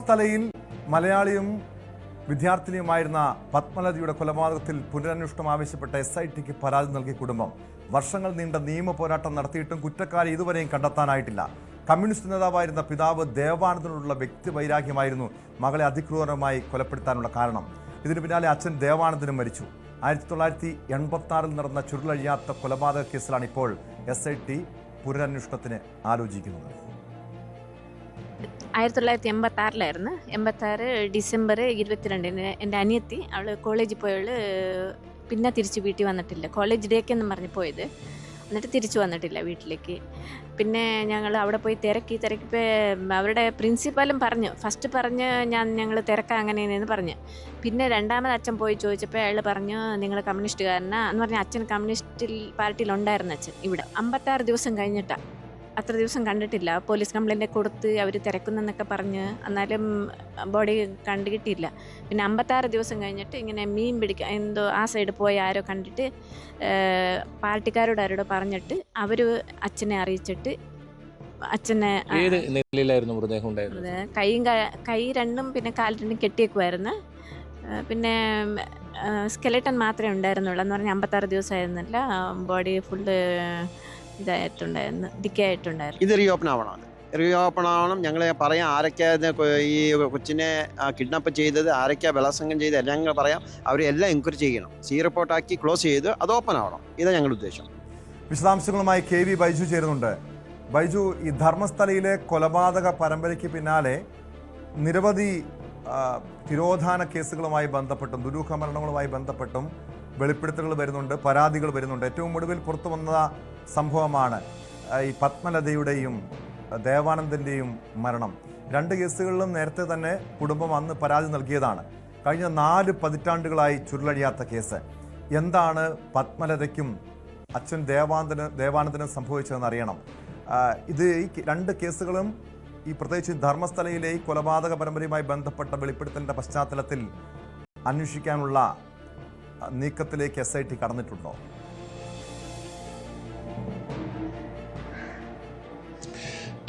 ധർമ്മസ്ഥലയിൽ മലയാളിയും വിദ്യാർത്ഥിനിയുമായിരുന്ന പത്മലതയുടെ കൊലപാതകത്തിൽ പുനരന്വേഷണം ആവശ്യപ്പെട്ട SITക്ക് പരാതി നൽകിയ കുടുംബം വർഷങ്ങൾ നീണ്ട നിയമ പോരാട്ടം നടത്തിയിട്ടും കുറ്റക്കാരെ ഇതുവരെയും കണ്ടെത്താനായിട്ടില്ല. കമ്മ്യൂണിസ്റ്റ് നേതാവായിരുന്ന പിതാവ് ദേവാനന്ദനോടുള്ള വ്യക്തിവൈരാഗ്യമായിരുന്നു മകളെ അതിക്രൂരമായി കൊലപ്പെടുത്താനുള്ള കാരണം. ഇതിനു പിന്നാലെ അച്ഛൻ ദേവാനന്ദനും മരിച്ചു. 1986 നടന്ന ചുരുളഴിയാത്ത കൊലപാതക കേസിലാണ് ഇപ്പോൾ SIT പുനരന്വേഷണത്തിന് ആലോചിക്കുന്നത്. 1986 86 ഡിസംബർ 22 എൻ്റെ അനിയത്തി അവൾ കോളേജിൽ പോയവൾ പിന്നെ തിരിച്ച് വീട്ടിൽ വന്നിട്ടില്ല. കോളേജ് ഡേക്കെന്ന് പറഞ്ഞ് പോയത്, എന്നിട്ട് തിരിച്ചു വന്നിട്ടില്ല വീട്ടിലേക്ക്. പിന്നെ ഞങ്ങൾ അവിടെ പോയി തിരക്കിപ്പോൾ അവരുടെ പ്രിൻസിപ്പലും പറഞ്ഞു, ഫസ്റ്റ് പറഞ്ഞ് ഞങ്ങൾ തിരക്കാം അങ്ങനെയെന്ന് പറഞ്ഞു. പിന്നെ രണ്ടാമത് അച്ഛൻ പോയി ചോദിച്ചപ്പോൾ അയാൾ പറഞ്ഞു നിങ്ങൾ കമ്മ്യൂണിസ്റ്റുകാരനാ എന്ന് പറഞ്ഞാൽ അച്ഛൻ കമ്മ്യൂണിസ്റ്റ് പാർട്ടിയിലുണ്ടായിരുന്നു. അച്ഛൻ ഇവിടെ 56 ദിവസം കഴിഞ്ഞിട്ടാണ്, അത്ര ദിവസം കണ്ടിട്ടില്ല. പോലീസ് കംപ്ലൈൻറ്റ് കൊടുത്ത് അവർ തിരക്കുന്നെന്നൊക്കെ പറഞ്ഞ് എന്നാലും ബോഡി കണ്ടുകിട്ടിയില്ല. പിന്നെ 56 ദിവസം കഴിഞ്ഞിട്ട് ഇങ്ങനെ മീൻ പിടിക്കാൻ എന്തോ ആ സൈഡ് പോയി ആരോ കണ്ടിട്ട് പാർട്ടിക്കാരോട് ആരോട് പറഞ്ഞിട്ട് അവർ അച്ഛനെ അറിയിച്ചിട്ട് അച്ഛനെ കൈ രണ്ടും പിന്നെ കാൽ രണ്ടും കെട്ടിയേക്കുമായിരുന്നു. പിന്നെ സ്കെലട്ടൻ മാത്രമേ ഉണ്ടായിരുന്നുള്ളൂ എന്ന് പറഞ്ഞാൽ 56 ദിവസമായിരുന്നില്ല, ബോഡി ഫുള്ള് ഇതായിട്ടുണ്ടായിരുന്നു, ഡിക്കായിട്ടുണ്ടായിരുന്നു. ഇത് റീഓപ്പൺ ആവണം. ഞങ്ങൾ പറയാം ആരൊക്കെ ഈ കൊച്ചിനെ കിഡ്നാപ്പ് ചെയ്തത്, ആരൊക്കെ ബലാത്സംഗം ചെയ്ത് എല്ലാം ഞങ്ങൾ പറയാം. അവരെല്ലാം എൻക്വയറി ചെയ്യണം, റിപ്പോർട്ടാക്കി ക്ലോസ് ചെയ്ത് അത് ഓപ്പൺ ആവണം. ഇതാണ് ഞങ്ങളുടെ ഉദ്ദേശം. വിശദാംശങ്ങളുമായി KV ബൈജു ചേരുന്നുണ്ട്. ബൈജു, ഈ ധർമ്മസ്ഥലയിലെ കൊലപാതക പരമ്പരയ്ക്ക് പിന്നാലെ നിരവധി തിരോധാന കേസുകളുമായി ബന്ധപ്പെട്ടും ദുരൂഹ മരണങ്ങളുമായി ബന്ധപ്പെട്ടും വെളിപ്പെടുത്തലുകൾ വരുന്നുണ്ട്, പരാതികൾ വരുന്നുണ്ട്. ഏറ്റവും ഒടുവിൽ പുറത്തു വന്ന സംഭവമാണ് ഈ പത്മലതയുടെയും ദേവാനന്ദൻ്റെയും മരണം. 2 കേസുകളിലും നേരത്തെ തന്നെ കുടുംബം അന്ന് പരാതി നൽകിയതാണ്. കഴിഞ്ഞ 4 പതിറ്റാണ്ടുകളായി ചുരുളഴിയാത്ത കേസ്. എന്താണ് പത്മലതയ്ക്കും അച്ഛൻ ദേവാനന്ദനും സംഭവിച്ചതെന്ന് അറിയണം. ഇത് ഈ 2 കേസുകളും ഈ പ്രത്യേകിച്ച് ധർമ്മസ്ഥലയിലെ ഈ കൊലപാതക പരമ്പരയുമായി ബന്ധപ്പെട്ട വെളിപ്പെടുത്തലിൻ്റെ പശ്ചാത്തലത്തിൽ അന്വേഷിക്കാനുള്ള നീക്കത്തിലേക്ക് SIT കടന്നിട്ടുണ്ടോ?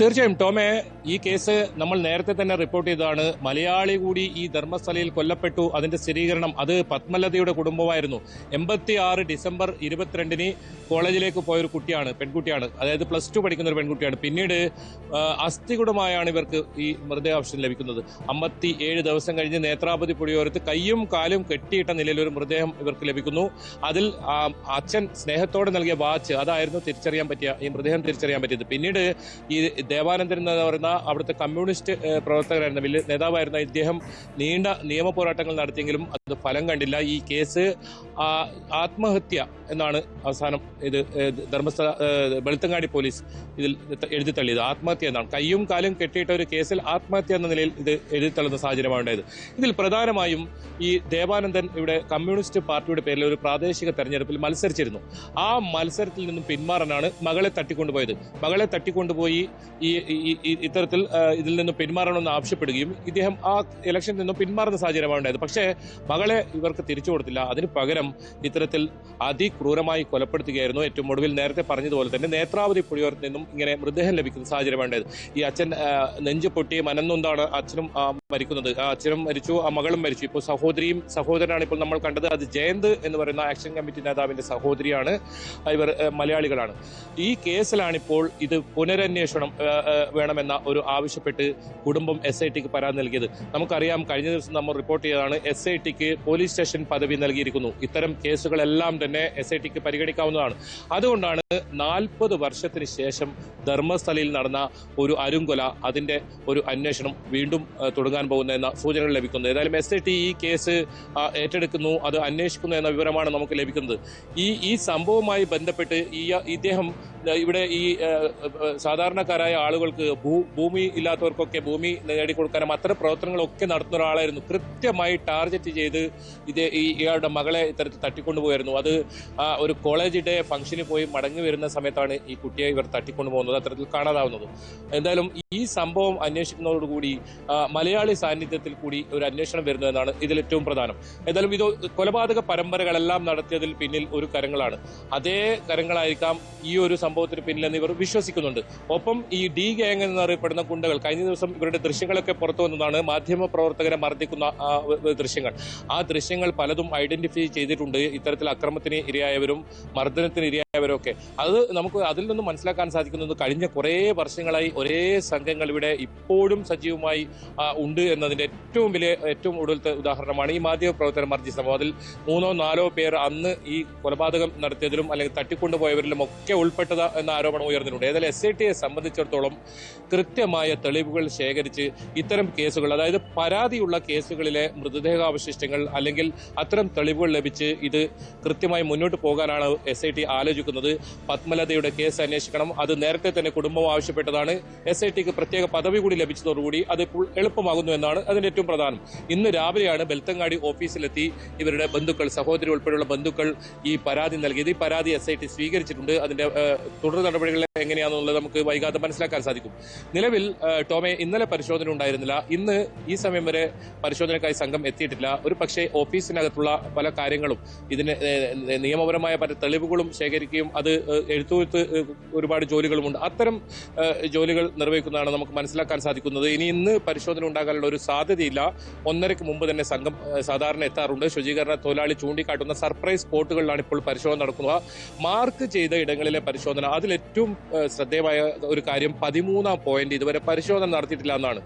തീർച്ചയായും ടോമെ, ഈ കേസ് നമ്മൾ നേരത്തെ തന്നെ റിപ്പോർട്ട് ചെയ്തതാണ്. മലയാളി കൂടി ഈ ധർമ്മസ്ഥലയിൽ കൊല്ലപ്പെട്ടു. അതിന്റെ സ്ഥിരീകരണം അത് പത്മലതയുടെ കുടുംബമായിരുന്നു. 86 ഡിസംബർ 22 കോളേജിലേക്ക് പോയൊരു കുട്ടിയാണ്, പെൺകുട്ടിയാണ്, അതായത് +2 പഠിക്കുന്ന ഒരു പെൺകുട്ടിയാണ്. പിന്നീട് അസ്ഥികുടമായാണ് ഇവർക്ക് ഈ മൃതദേഹാവശം ലഭിക്കുന്നത്. 57 ദിവസം കഴിഞ്ഞ് നേത്രാവതി പുഴയോരത്ത് കയ്യും കാലും കെട്ടിയിട്ട നിലയിൽ ഒരു മൃതദേഹം ഇവർക്ക് ലഭിക്കുന്നു. അതിൽ അച്ഛൻ സ്നേഹത്തോടെ നൽകിയ വാച്ച് അതായിരുന്നു ഈ മൃതദേഹം തിരിച്ചറിയാൻ പറ്റിയത്. പിന്നീട് ഈ ദേവാനന്ദൻ എന്ന് പറയുന്ന അവിടുത്തെ കമ്മ്യൂണിസ്റ്റ് പ്രവർത്തകരായിരുന്ന വലിയ നേതാവായിരുന്ന ഇദ്ദേഹം നീണ്ട നിയമ പോരാട്ടങ്ങൾ നടത്തിയെങ്കിലും അത് ഫലം കണ്ടില്ല. ഈ കേസ് ആത്മഹത്യ എന്നാണ് അവസാനം ഇത് ധർമ്മസ്ഥല വെളുത്തങ്ങാടി പോലീസ് ഇതിൽ എഴുതി തള്ളിയത്. ആത്മഹത്യ എന്നാണ്. കയ്യും കാലും കെട്ടിയിട്ട ഒരു കേസിൽ ആത്മഹത്യ എന്ന നിലയിൽ ഇത് എഴുതി തള്ളുന്ന സാഹചര്യമാണ് ഉണ്ടായത്. ഇതിൽ പ്രധാനമായും ഈ ദേവാനന്ദൻ ഇവിടെ കമ്മ്യൂണിസ്റ്റ് പാർട്ടിയുടെ പേരിൽ ഒരു പ്രാദേശിക തെരഞ്ഞെടുപ്പിൽ മത്സരിച്ചിരുന്നു. ആ മത്സരത്തിൽ നിന്നും പിന്മാറാനാണ് മകളെ തട്ടിക്കൊണ്ടുപോയത്. മകളെ തട്ടിക്കൊണ്ടുപോയി ഇത്തരത്തിൽ ഇതിൽ നിന്നും പിന്മാറണമെന്ന് ആവശ്യപ്പെടുകയും ഇദ്ദേഹം ആ ഇലക്ഷനിൽ നിന്നും പിന്മാറുന്ന സാഹചര്യമാണ് ഉണ്ടായത്. പക്ഷേ മകളെ ഇവർക്ക് തിരിച്ചു കൊടുത്തില്ല. അതിന് പകരം ഇത്തരത്തിൽ അതിക്രൂരമായി കൊലപ്പെടുത്തുകയായിരുന്നു. ഏറ്റവും ഒടുവിൽ നേരത്തെ പറഞ്ഞതുപോലെ തന്നെ നേത്രാവതി പുഴയോരത്ത് നിന്നും ഇങ്ങനെ മൃതദേഹം ലഭിക്കുന്ന സാഹചര്യമാണ് ഉണ്ടായത്. ഈ അച്ഛൻ നെഞ്ചു പൊട്ടി മനന്നൊന്നാണ് അച്ഛനും മരിക്കുന്നത്. അച്ഛനും മരിച്ചു, ആ മകളും മരിച്ചു. ഇപ്പോൾ സഹോദരനാണ് ഇപ്പോൾ നമ്മൾ കണ്ടത്. അത് ജയന്ത് എന്ന് പറയുന്ന ആക്ഷൻ കമ്മിറ്റി നേതാവിന്റെ സഹോദരിയാണ്. ഇവർ മലയാളികളാണ്. ഈ കേസിലാണിപ്പോൾ ഇത് പുനരന്വേഷണം വേണമെന്ന ഒരു ആവശ്യപ്പെട്ട് കുടുംബം SITക്ക് പരാതി നൽകിയത്. നമുക്കറിയാം, കഴിഞ്ഞ ദിവസം നമ്മൾ റിപ്പോർട്ട് ചെയ്തതാണ് SITക്ക് പോലീസ് സ്റ്റേഷൻ പദവി നൽകിയിരിക്കുന്നു. ഇത്തരം കേസുകളെല്ലാം തന്നെ SITക്ക് പരിഗണിക്കാവുന്നതാണ്. അതുകൊണ്ടാണ് 40 വർഷത്തിന് ശേഷം ധർമ്മസ്ഥലയിൽ നടന്ന ഒരു അരുംകൊല അതിന്റെ ഒരു അന്വേഷണം വീണ്ടും തുടങ്ങാൻ പോകുന്ന എന്ന സൂചനകൾ ലഭിക്കുന്നത്. ഏതായാലും SIT ഈ കേസ് ഏറ്റെടുക്കുന്നു, അത് അന്വേഷിക്കുന്നു എന്ന വിവരമാണ് നമുക്ക് ലഭിക്കുന്നത്. ഈ സംഭവവുമായി ബന്ധപ്പെട്ട് ഇദ്ദേഹം ഇവിടെ ഈ സാധാരണക്കാരായ ആളുകൾക്ക് ഭൂമി ഇല്ലാത്തവർക്കൊക്കെ ഭൂമി നേടിക്കൊടുക്കാനും അത്തരം പ്രവർത്തനങ്ങളൊക്കെ നടത്തുന്ന ഒരാളായിരുന്നു. കൃത്യമായി ടാർഗറ്റ് ചെയ്ത് ഇയാളുടെ മകളെ ഇത്തരത്തിൽ തട്ടിക്കൊണ്ടുപോയായിരുന്നു. അത് ഒരു കോളേജ് ഡേ ഫംഗ്ഷന് പോയി മടങ്ങി വരുന്ന സമയത്താണ് ഈ കുട്ടിയെ ഇവർ തട്ടിക്കൊണ്ടുപോകുന്നത്, അത്തരത്തിൽ കാണാതാവുന്നത്. എന്തായാലും ഈ സംഭവം അന്വേഷിക്കുന്നതോടുകൂടി മലയാളി സാന്നിധ്യത്തിൽ കൂടി ഒരു അന്വേഷണം വരുന്നതെന്നാണ് ഇതിൽ ഏറ്റവും പ്രധാനം. എന്തായാലും ഇത് കൊലപാതക പരമ്പരകളെല്ലാം നടത്തിയതിൽ പിന്നിൽ ഒരു കരങ്ങളാണ്. അതേ കരങ്ങളായിരിക്കാം ഈ ഒരു സംഭവത്തിന് പിന്നിലെന്ന് ഇവർ വിശ്വസിക്കുന്നുണ്ട്. ഒപ്പം ഈ ഡി ഗ്യാങ് എന്നറിയപ്പെടുന്ന ഗുണ്ടകൾ കഴിഞ്ഞ ദിവസം ഇവരുടെ ദൃശ്യങ്ങളൊക്കെ പുറത്തു വന്നതാണ്, മാധ്യമ പ്രവർത്തകരെ മർദ്ദിക്കുന്ന ദൃശ്യങ്ങൾ. ആ ദൃശ്യങ്ങൾ പലതും ഐഡന്റിഫൈ ചെയ്തിട്ടുണ്ട്, ഇത്തരത്തിൽ അക്രമത്തിന് ഇരയായവരും മർദ്ദനത്തിന് ഇരയായവരും ഒക്കെ. അത് നമുക്ക് അതിൽ നിന്നും മനസ്സിലാക്കാൻ സാധിക്കുന്നത് കഴിഞ്ഞ കുറേ വർഷങ്ങളായി ഒരേ സംഘങ്ങൾ ഇവിടെ ഇപ്പോഴും സജീവമായി ഉണ്ട് എന്നതിന്റെ ഏറ്റവും ഒടുവിലത്തെ ഉദാഹരണമാണ് ഈ മാധ്യമ പ്രവർത്തകർ മർദ്ദിച്ച സംഭവം. അതിൽ 3-4 പേർ അന്ന് ഈ കൊലപാതകം നടത്തിയതിലും അല്ലെങ്കിൽ തട്ടിക്കൊണ്ടുപോയവരിലും ഒക്കെ ഉൾപ്പെട്ടത് എന്ന ആരോപണം ഉയർന്നിട്ടുണ്ട്. ഏതായാലും SITയെ സംബന്ധിച്ചിടത്തോളം കൃത്യമായ തെളിവുകൾ ശേഖരിച്ച് ഇത്തരം കേസുകൾ, അതായത് പരാതിയുള്ള കേസുകളിലെ മൃതദേഹാവശിഷ്ടങ്ങൾ അല്ലെങ്കിൽ അത്തരം തെളിവുകൾ ലഭിച്ച് ഇത് കൃത്യമായി മുന്നോട്ട് പോകാനാണ് SIT ആലോചിക്കുന്നത്. പത്മലതയുടെ കേസ് അന്വേഷിക്കണം, അത് നേരത്തെ തന്നെ കുടുംബം ആവശ്യപ്പെട്ടതാണ്. SITക്ക് പ്രത്യേക പദവി കൂടി ലഭിച്ചതോടുകൂടി അത് എളുപ്പമാകുന്നു എന്നാണ് അതിന്റെ ഏറ്റവും പ്രധാനം. ഇന്ന് രാവിലെയാണ് ബെൽത്തങ്ങാടി ഓഫീസിലെത്തി ഇവരുടെ ബന്ധുക്കൾ, സഹോദരി ഉൾപ്പെടെയുള്ള ബന്ധുക്കൾ ഈ പരാതി നൽകിയത്. ഈ പരാതി SIT സ്വീകരിച്ചിട്ടുണ്ട്. അതിന്റെ തുടർ നടപടികൾ എങ്ങനെയാണെന്നുള്ളത് നമുക്ക് വൈകാതെ മനസ്സിലാക്കാൻ സാധിക്കും. നിലവിൽ ടോമെ ഇന്നലെ പരിശോധന ഉണ്ടായിരുന്നില്ല. ഇന്ന് ഈ സമയം വരെ പരിശോധനയ്ക്കായി സംഘം എത്തിയിട്ടില്ല. ഒരു പക്ഷേ ഓഫീസിനകത്തുള്ള പല കാര്യങ്ങളും ഇതിന് നിയമപരമായ പല തെളിവുകളും ശേഖരിക്കുകയും അത് എഴുത്തുവെത്ത് ഒരുപാട് ജോലികളുമുണ്ട്. അത്തരം ജോലികൾ നിർവഹിക്കുന്നതാണ് നമുക്ക് മനസ്സിലാക്കാൻ സാധിക്കുന്നത്. ഇന്ന് പരിശോധന ഉണ്ടാകാനുള്ള ഒരു സാധ്യതയില്ല. 1:30 മുമ്പ് തന്നെ സംഘം സാധാരണ എത്താറുണ്ട്. ശുചീകരണ തൊഴിലാളി ചൂണ്ടിക്കാട്ടുന്ന സർപ്രൈസ് സ്പോട്ടുകളിലാണ് ഇപ്പോൾ പരിശോധന നടക്കുന്നത്. മാർക്ക് ചെയ്ത ഇടങ്ങളിലെ പരിശോധന, അതിലേറ്റവും ശ്രദ്ധേയമായ ഒരു കാര്യം 13-ാം പോയിന്റ് ഇതുവരെ പരിശോധന നടത്തിയിട്ടില്ല എന്നാണ്.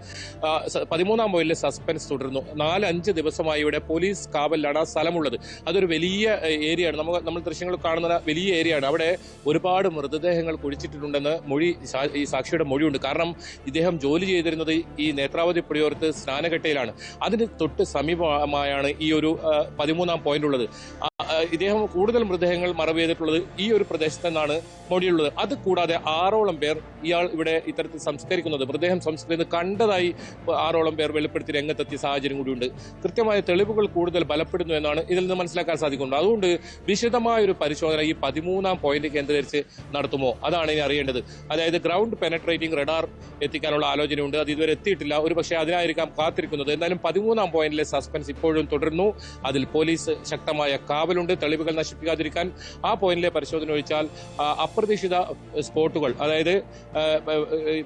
13-ാം പോയിന്റിൽ സസ്പെൻസ് തുടരുന്നു. 4-5 ദിവസമായി ഇവിടെ പോലീസ് കാവലിലാണ് ആ സ്ഥലമുള്ളത്. അതൊരു വലിയ ഏരിയയാണ്, നമ്മൾ ദൃശ്യങ്ങൾ കാണുന്ന വലിയ ഏരിയയാണ്. അവിടെ ഒരുപാട് മൃതദേഹങ്ങൾ കുഴിച്ചിട്ടുണ്ടെന്ന് ഈ സാക്ഷിയുടെ മൊഴിയുണ്ട്. കാരണം ഇദ്ദേഹം ജോലി ചെയ്തിരുന്നത് ഈ നേത്രാവതി പുഴയോരത്ത് സ്നാനഘട്ടയിലാണ്. അതിന് തൊട്ട് സമീപമായാണ് ഈ ഒരു 13-ാം പോയിന്റ് ഉള്ളത്. ഇദ്ദേഹം കൂടുതൽ മൃതദേഹങ്ങൾ മറവ് ചെയ്തിട്ടുള്ളത് ഈ ഒരു പ്രദേശത്ത് നിന്നാണ് മൊഴിയുള്ളത്. അത് കൂടാതെ 6ഓളം പേർ ഇയാൾ ഇവിടെ ഇത്തരത്തിൽ സംസ്കരിക്കുന്നത്, മൃതദേഹം സംസ്കരിക്കുന്നത് കണ്ടതായി 6ഓളം പേർ വെളിപ്പെടുത്തി രംഗത്തെത്തിയ സാഹചര്യം കൂടിയുണ്ട്. കൃത്യമായ തെളിവുകൾ കൂടുതൽ ബലപ്പെടുന്നു എന്നാണ് ഇതിൽ നിന്ന് മനസ്സിലാക്കാൻ സാധിക്കുന്നത്. അതുകൊണ്ട് വിശദമായ ഒരു പരിശോധന ഈ 13-ാം പോയിന്റ് കേന്ദ്രീകരിച്ച് നടത്തുമോ, അതാണ് ഇനി അറിയേണ്ടത്. അതായത് ഗ്രൗണ്ട് പെനട്രേറ്റിംഗ് റഡാർ എത്തിക്കാനുള്ള ആലോചനയുണ്ട്. അത് ഇതുവരെ എത്തിയിട്ടില്ല. ഒരു പക്ഷേ അതിനായിരിക്കാം കാത്തിരിക്കുന്നത്. എന്നാലും 13-ാം പോയിന്റിലെ സസ്പെൻസ് ഇപ്പോഴും തുടരുന്നു. അതിൽ പോലീസ് ശക്തമായ കാവലുണ്ട്, തെളിവുകൾ നശിപ്പിക്കാതിരിക്കാൻ. ആ പോയിന്റിലെ പരിശോധന ഒഴിച്ചാൽ അപ്രതീക്ഷിത സ്പോട്ടുകൾ, അതായത്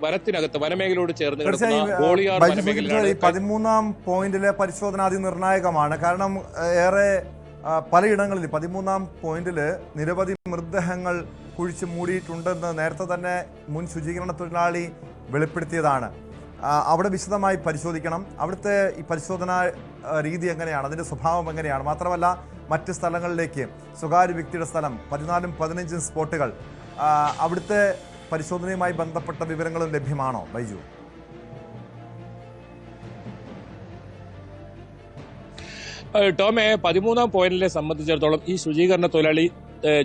വനത്തിനകത്ത് വനമേഖലയോട് ചേർന്ന് കിടക്കുന്ന ഗോളിയാർ വനമേഖലയിലാണ് 13-ാം പോയിന്റിലെ പരിശോധന അതിനിർണായകമാണ്. കാരണം ഏറെ പലയിടങ്ങളിൽ 13-ാം പോയിന്റിൽ നിരവധി മൃതദേഹങ്ങൾ കുഴിച്ച് മൂടിയിട്ടുണ്ടെന്ന് നേരത്തെ തന്നെ മുൻ ശുചീകരണ തൊഴിലാളി വെളിപ്പെടുത്തിയതാണ്. അവിടെ വിശദമായി പരിശോധിക്കണം. അവിടുത്തെ ഈ പരിശോധനാ രീതി എങ്ങനെയാണ്, അതിൻ്റെ സ്വഭാവം എങ്ങനെയാണ്, മാത്രമല്ല മറ്റ് സ്ഥലങ്ങളിലേക്ക് സ്വകാര്യ വ്യക്തിയുടെ സ്ഥലം 14-ഉം 15-ഉം സ്പോട്ടുകൾ, അവിടുത്തെ പരിശോധനയുമായി ബന്ധപ്പെട്ട വിവരങ്ങളും ലഭ്യമാണോ ബൈജു? ടോമെ, 13-ാം പോയിന്റിനെ സംബന്ധിച്ചിടത്തോളം ഈ ശുചീകരണ തൊഴിലാളി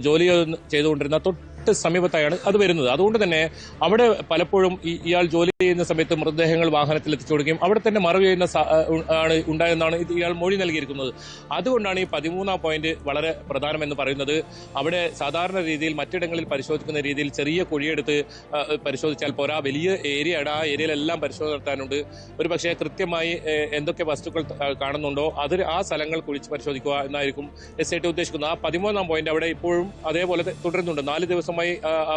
ജോലി ചെയ്തുകൊണ്ടിരുന്ന തൊട്ട് സമീപത്തായാണ് അത് വരുന്നത്. അതുകൊണ്ട് തന്നെ അവിടെ പലപ്പോഴും ഇയാൾ ജോലി ചെയ്യുന്ന സമയത്ത് മൃതദേഹങ്ങൾ വാഹനത്തിൽ എത്തിച്ചു കൊടുക്കുകയും അവിടെ തന്നെ മറവ് ചെയ്യുന്ന ആണ് ഉണ്ടായെന്നാണ് ഇയാൾ മൊഴി നൽകിയിരിക്കുന്നത്. അതുകൊണ്ടാണ് ഈ 13-ാം പോയിന്റ് വളരെ പ്രധാനമെന്ന് പറയുന്നത്. അവിടെ സാധാരണ രീതിയിൽ മറ്റിടങ്ങളിൽ പരിശോധിക്കുന്ന രീതിയിൽ ചെറിയ കുഴിയെടുത്ത് പരിശോധിച്ചാൽ പോരാ, വലിയ ഏരിയയാണ്. ആ ഏരിയയിലെല്ലാം പരിശോധന നടത്താനുണ്ട്. ഒരു പക്ഷേ കൃത്യമായി എന്തൊക്കെ വസ്തുക്കൾ കാണുന്നുണ്ടോ അത് ആ സ്ഥലങ്ങൾ കുഴിച്ച് പരിശോധിക്കുക എന്നായിരിക്കും SIT ഉദ്ദേശിക്കുന്നത്. ആ 13-ാം പോയിന്റ് അവിടെ ഇപ്പോഴും അതേപോലെ തുടരുന്നുണ്ട്. 4 ദിവസമായി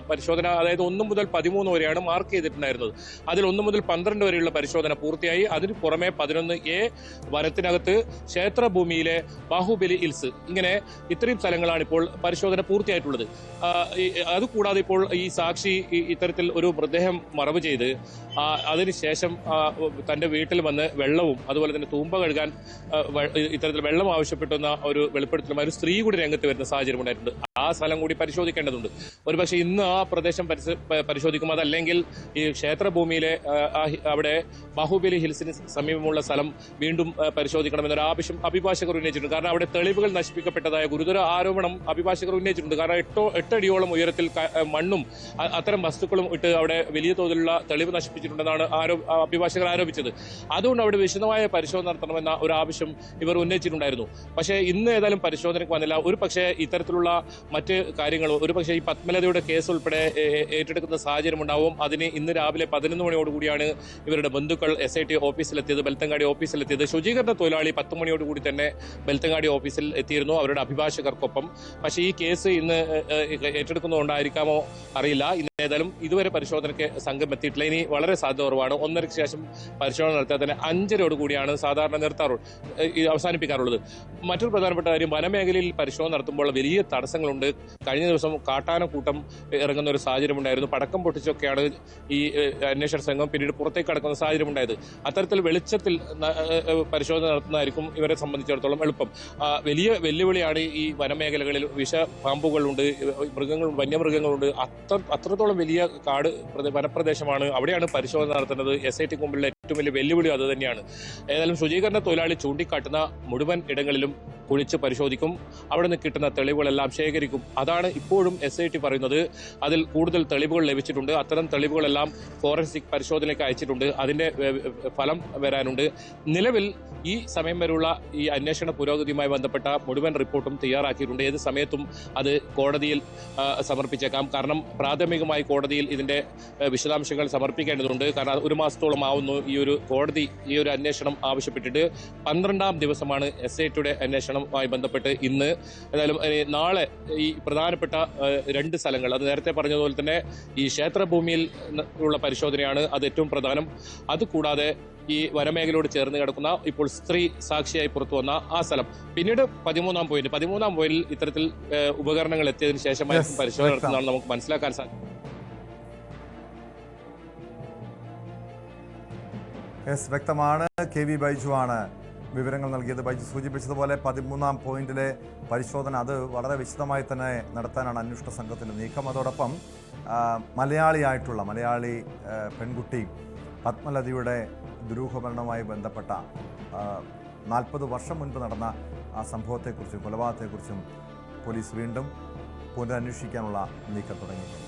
പരിശോധന, അതായത് 1 മുതൽ 13 വരെയാണ് മാർക്ക് ചെയ്തിട്ടുണ്ടായിരുന്നത്. അതിൽ 1 മുതൽ 12 വരെയുള്ള പരിശോധന പൂർത്തിയായി. അതിന് പുറമെ 11A വനത്തിനകത്ത് ക്ഷേത്രഭൂമിയിലെ ബാഹുബലി ഹിൽസ്, ഇങ്ങനെ ഇത്രയും സ്ഥലങ്ങളാണ് ഇപ്പോൾ പരിശോധന പൂർത്തിയായിട്ടുള്ളത്. അതുകൂടാതെ ഇപ്പോൾ ഈ സാക്ഷി ഇത്തരത്തിൽ ഒരു മൃതദേഹം മറവ് ചെയ്ത് അതിനുശേഷം തന്റെ വീട്ടിൽ വന്ന് വെള്ളവും അതുപോലെ തന്നെ തൂമ്പ കഴുകാൻ ഇത്തരത്തിൽ വെള്ളം ആവശ്യപ്പെട്ടുന്ന ഒരു വെളിപ്പെടുത്തലുമായി ഒരു സ്ത്രീ കൂടി രംഗത്ത് വരുന്ന സാഹചര്യം ഉണ്ടായിട്ടുണ്ട്. ആ സ്ഥലം കൂടി പരിശോധിക്കേണ്ടതുണ്ട്. ഒരുപക്ഷെ ഇന്ന് ആ പ്രദേശം പരിശോധിക്കും. അതല്ലെങ്കിൽ ഈ ക്ഷേത്രഭൂമിയിലെ അവിടെ ബാഹുബലി ഹിൽസിന് സമീപമുള്ള സ്ഥലം വീണ്ടും പരിശോധിക്കണമെന്നൊരു ആവശ്യം അഭിഭാഷകർ ഉന്നയിച്ചിട്ടുണ്ട്. കാരണം അവിടെ തെളിവുകൾ നശിപ്പിക്കപ്പെട്ടതായ ഗുരുതര ആരോപണം അഭിഭാഷകർ ഉന്നയിച്ചിട്ടുണ്ട്. കാരണം 8 അടിയോളം ഉയരത്തിൽ മണ്ണും അത്തരം വസ്തുക്കളും ഇട്ട് അവിടെ വലിയ തോതിലുള്ള തെളിവ് നശിപ്പിച്ചിട്ടുണ്ടെന്നാണ് അഭിഭാഷകർ ആരോപിച്ചത്. അതുകൊണ്ട് അവിടെ വിശദമായ പരിശോധന നടത്തണമെന്ന ഒരു ആവശ്യം ഇവർ ഉന്നയിച്ചിട്ടുണ്ടായിരുന്നു. പക്ഷേ ഇന്ന് ഏതായാലും പരിശോധനയ്ക്ക് വന്നില്ല. ഒരു പക്ഷേ ഇത്തരത്തിലുള്ള മറ്റ് കാര്യങ്ങളോ ഒരുപക്ഷെ ഈ പത്മലതയുടെ കേസ് ഉൾപ്പെടെ ഏറ്റെടുക്കുന്ന സാഹചര്യം ഉണ്ടാവും. അതിന് ഇന്ന് രാവിലെ 11 മണിയോടുകൂടിയാണ് ഇവരുടെ ബന്ധുക്കൾ SIT ഓഫീസിലെത്തിയത്, ബെൽത്തങ്ങാടി ഓഫീസിലെത്തിയത്. ശുചീകരണ തൊഴിലാളി 10 മണിയോടുകൂടി തന്നെ ബെൽത്തങ്ങാടി ഓഫീസിൽ എത്തിയിരുന്നു അവരുടെ അഭിഭാഷകർക്കൊപ്പം. പക്ഷേ ഈ കേസ് ഇന്ന് ഏറ്റെടുക്കുന്നതുകൊണ്ടായിരിക്കാമോ അറിയില്ല. ഇന്ന് ഏതായാലും ഇതുവരെ പരിശോധനയ്ക്ക് സംഘം എത്തിയിട്ടില്ല. ഇനി വളരെ സാധ്യത കുറവാണ്. 1:30 ശേഷം പരിശോധന നടത്തിയാൽ തന്നെ 5:00 സാധാരണ അവസാനിപ്പിക്കാറുള്ളത്. മറ്റൊരു പ്രധാനപ്പെട്ട കാര്യം, വനമേഖലയിൽ പരിശോധന നടത്തുമ്പോൾ വലിയ തടസ്സങ്ങളുണ്ട്. കഴിഞ്ഞ ദിവസം കാട്ടാനക്കൂട്ടം ഇറങ്ങുന്ന ഒരു സാഹചര്യം ഉണ്ടായിരുന്നു. പടക്കം പൊട്ടിച്ചൊക്കെയാണ് ഈ അന്വേഷണ സംഘം പിന്നീട് പുറത്തേക്ക് കടക്കുന്ന സാഹചര്യം ഉണ്ടായത്. അത്തരത്തിൽ വെളിച്ചത്തിൽ പരിശോധന നടത്തുന്നതായിരിക്കും ഇവരെ സംബന്ധിച്ചിടത്തോളം എളുപ്പം. വലിയ വെല്ലുവിളിയാണ് ഈ വനമേഖലകളിൽ. പാമ്പുകളുണ്ട്, മൃഗങ്ങളുണ്ട്, വന്യമൃഗങ്ങളുണ്ട്. അത്രത്തോളം വലിയ കാട് വനപ്രദേശമാണ്. അവിടെയാണ് പരിശോധന നടത്തുന്നത്. SIT മുമ്പിലുള്ള ഏറ്റവും വലിയ വെല്ലുവിളി അത് തന്നെയാണ്. ഏതായാലും ശുചീകരണ തൊഴിലാളി ചൂണ്ടിക്കാട്ടുന്ന മുഴുവൻ ഇടങ്ങളിലും കുഴിച്ച് പരിശോധിക്കും. അവിടെ നിന്ന് കിട്ടുന്ന തെളിവുകളെല്ലാം ശേഖരിക്കും. അതാണ് ഇപ്പോഴും SIT പറയുന്നത്. അതിൽ കൂടുതൽ തെളിവുകൾ ലഭിച്ചിട്ടുണ്ട്. അത്തരം തെളിവുകളെല്ലാം ഫോറൻസിക് പരിശോധനയ്ക്ക് അയച്ചിട്ടുണ്ട്. അതിന്റെ ഫലം വരാനുണ്ട്. നിലവിൽ ഈ സമയം വരെയുള്ള ഈ അന്വേഷണ പുരോഗതിയുമായി ബന്ധപ്പെട്ട മുഴുവൻ റിപ്പോർട്ടും തയ്യാറാക്കിയിട്ടുണ്ട്. ഏത് സമയത്തും അത് കോടതിയിൽ സമർപ്പിച്ചേക്കാം. കാരണം പ്രാഥമികമായി കോടതിയിൽ ഇതിന്റെ വിശദാംശങ്ങൾ സമർപ്പിക്കേണ്ടതുണ്ട്. കാരണം 1 മാസത്തോളം ആവുന്നു കോടതി ഈ ഒരു അന്വേഷണം ആവശ്യപ്പെട്ടിട്ട്. 12ാം ദിവസമാണ് SITയുടെ അന്വേഷണവുമായി ബന്ധപ്പെട്ട് ഇന്ന്. ഏതായാലും നാളെ ഈ പ്രധാനപ്പെട്ട 2 സ്ഥലങ്ങൾ, അത് നേരത്തെ പറഞ്ഞതുപോലെ തന്നെ ഈ ക്ഷേത്രഭൂമിയിൽ ഉള്ള പരിശോധനയാണ് അത് ഏറ്റവും പ്രധാനം. അതുകൂടാതെ ഈ വനമേഖലയോട് ചേർന്ന് കിടക്കുന്ന ഇപ്പോൾ സ്ത്രീ സാക്ഷിയായി പുറത്തു വന്ന ആ സ്ഥലം, പിന്നീട് 13ാം പോയിന്റിൽ ഇത്തരത്തിൽ ഉപകരണങ്ങൾ എത്തിയതിനു ശേഷമായിരിക്കും പരിശോധന നടത്തുന്നതാണ് നമുക്ക് മനസ്സിലാക്കാൻ സാധിക്കും. വ്യക്തമാണ്. KV ബൈജു ആണ് വിവരങ്ങൾ നൽകിയത്. ബൈജു സൂചിപ്പിച്ചതുപോലെ 13ാം പോയിന്റിലെ പരിശോധന അത് വളരെ വിശദമായി തന്നെ നടത്താനാണ് അന്വേഷണ സംഘത്തിൻ്റെ നീക്കം. അതോടൊപ്പം മലയാളി പെൺകുട്ടി പത്മലതയുടെ ദുരൂഹമരണവുമായി ബന്ധപ്പെട്ട 40 വർഷം മുൻപ് നടന്ന ആ സംഭവത്തെക്കുറിച്ചും കൊലപാതകത്തെക്കുറിച്ചും പോലീസ് വീണ്ടും പുനരന്വേഷിക്കാനുള്ള നീക്കം തുടങ്ങിയിട്ടുണ്ട്.